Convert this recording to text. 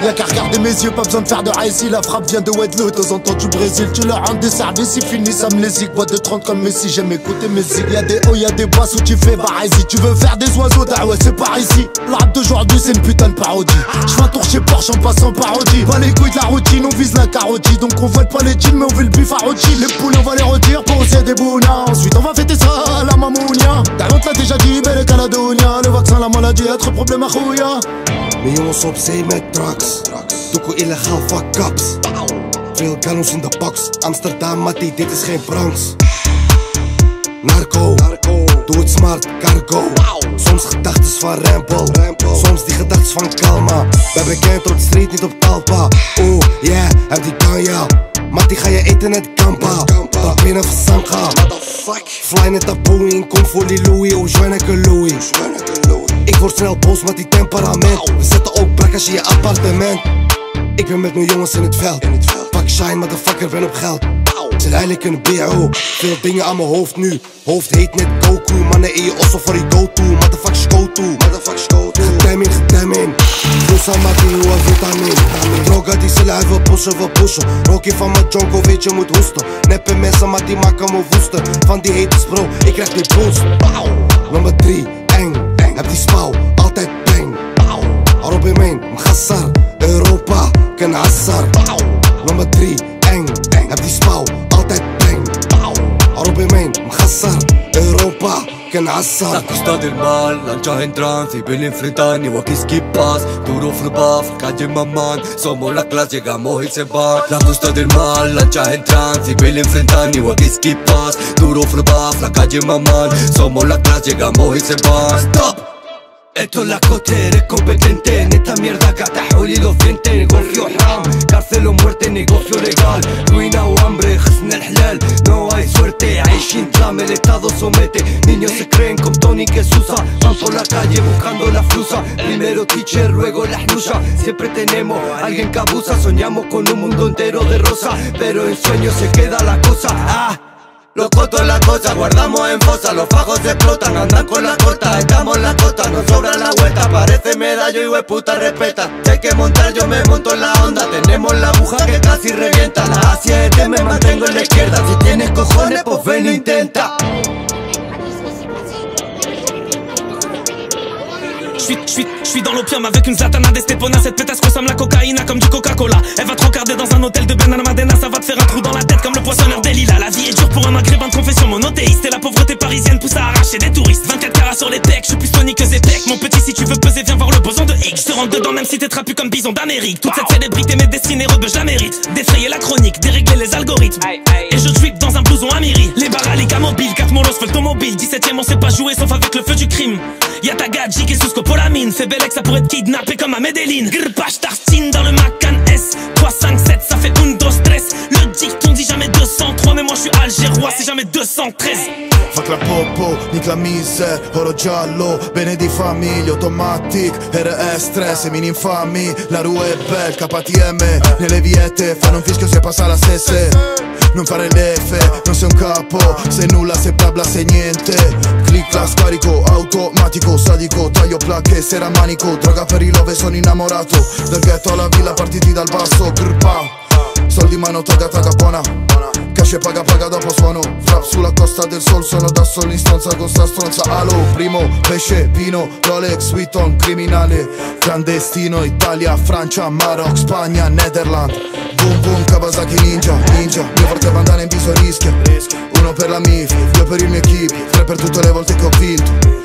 Y'a qu'à regarder mes yeux, pas besoin de faire de récit. La frappe vient de Wedlow, de temps en temps du Brésil. Tu leur rends des services, ils finissent amnésiques. Boîte de 30 comme Messi, j'aime écouter mes zig. Y'a des hauts, y'a des basses où tu fais barésie. Tu veux faire des oiseaux, ouais c'est par ici. Le rap d'aujourd'hui c'est une putain de parodie. J'fais un tour chez Porsche en passant par Audi. Pas les couilles de la routine, on vise la carotie. Donc on vole pas les jeans mais on veut le bif à Rochi. Les poules on va les retirer pour aussi des bounas. Ensuite on va fêter ça à la mamounia. T'as l'a déjà dit, belle Caledonia. Le vaccin, la maladie, être problème à Khouya. Mijn jongens op zee met trucks. Doekoe illegaal, fuck ups. Veel gallons in de box. Amsterdam, Mattie, dit is geen Bronx. Narco, doe het smart, cargo. Soms gedachtes van Rambo, soms die gedachtes van Kalma. Ben bekend op de street, niet op Talpa. Oeh, yeah, heb die ganja. Mattie, ga je eten net Kampa. Dat binnen van Sangha. Fly net een Boeing, kom voor die Louis. Oh, joineke Louis. Ik word snel boos met die temperament. We zetten ook brakkers in je appartement. Ik ben met mijn jongens in het veld. Fuck shine, motherfucker, ben op geld. Zit eigenlijk in een BO. Veel dingen aan mijn hoofd nu. Hoofd heet net Goku. Mannen in je osso voor die go-to. Motherfuckers go-to. Gedam in. Flusa Mattie, hoe vitamin. Droga die zullen uit, we pushen. Rookje van mijn jonko, weet je moet hoesten. Neppe mensen, maar die maken me woesten. Van die haters bro, ik krijg die boost. Nummer 3, eng. Heb die spouw, altijd bang. Arobimeen, Mgassar. Europa, ken Assar. Nummer 3, eng. Heb die spouw, altijd bang. Arobimeen, Mgassar. Europa, ken Assar. La costa del mal, lancha en trance y ven enfrentando a Kiski Pass. Duro frubaf, calle mamán, somos la clase, llegamos y se va. La costa del mal, lancha en trance y ven enfrentando a Kiski Pass. Duro frubaf, la calle mamán, somos la clase, llegamos y se va. Stop! Esto es la coste, eres competente. En esta mierda catajol y los dientes. Negocio haram, cárcel o muerte, negocio legal. Ruina o hambre, jasna el halal. No hay suerte, hay shintlam, el estado somete. Niños se creen con Tony que se usa. Van por la calle buscando la flusa. Primero teacher, luego la hnusa. Siempre tenemos alguien que abusa. Soñamos con un mundo entero de rosa, pero en sueños se queda la cosa. Los cotos la cosa, guardamos en fosa. Los fajos se explotan, andan con la corta. Estamos en la costa, nos sobra la vuelta. Parece medallo y hueputa respeta. Si hay que montar, yo me monto en la onda. Tenemos la aguja que casi revienta. La A7 me mantengo en la izquierda. Si tienes cojones, pues ven e intenta. J'suis dans l'opium avec une zlatana d'Estepona. Cette pétasse consomme la cocaïne comme du Coca-Cola. Elle va te regarder dans un hôtel de Benalmadena. Ça va te faire un trou dans la tête comme le poissonneur des lilas. La vie est dure pour un maghrébin de confession monothéiste. Et la pauvreté parisienne pousse à arracher des touristes. 24 carats sur les pecs, j'suis plus Tony que Zepec. Mon petit, si tu veux peser, viens voir le boson de Higgs. J'te rentre dedans même si t'es trapu comme bison d'Amérique. Toute cette célébrité, mes destinées rebeux, je la mérite. Défrayer la chronique, dérégler les algorithmes. Et je drip dans un blouson Amiri. Les barres à l'éca mobile, 4 molos veulent ton mobile. 17ème on sait pas jouer sauf avec le feu du crime. Y'a ta gadji qui est sous scopolamine. Fais belle ça pourrait te kidnapper comme à Medellin. Grpache tartine dans le Macan S 357 ça fait 1, 2, 3. Le dicton dit jamais 203. Mais moi je suis algérois c'est jamais 213. Fuck la popo, nick la mise, oro giallo, bene di famiglia, automatic, RS3, semini infami, la rue è bel, KTM, nelle viette, fanno un fischio se passa la stesse, non fare l'F, non sei un capo, sei nulla, sei blabla, sei niente, click la scarico, automatico, sadico, taglio placche, sera manico, droga per il love, sono innamorato, dal ghetto alla villa, partiti dal basso, grpa, soldi in mano, toga buona. Cash paga dopo suono. Frap sulla costa del sol, sono da solo in stanza con sta stronza. Alo, primo, pesce, vino, Rolex, Vuitton, criminale. Clandestino, Italia, Francia, Maroc, Spagna, Nederland. Boom boom, Kawasaki ninja. Mio forte bandana in viso rischia. 1 per la MIF, 2 per il mio equipe, 3 per tutte le volte che ho vinto.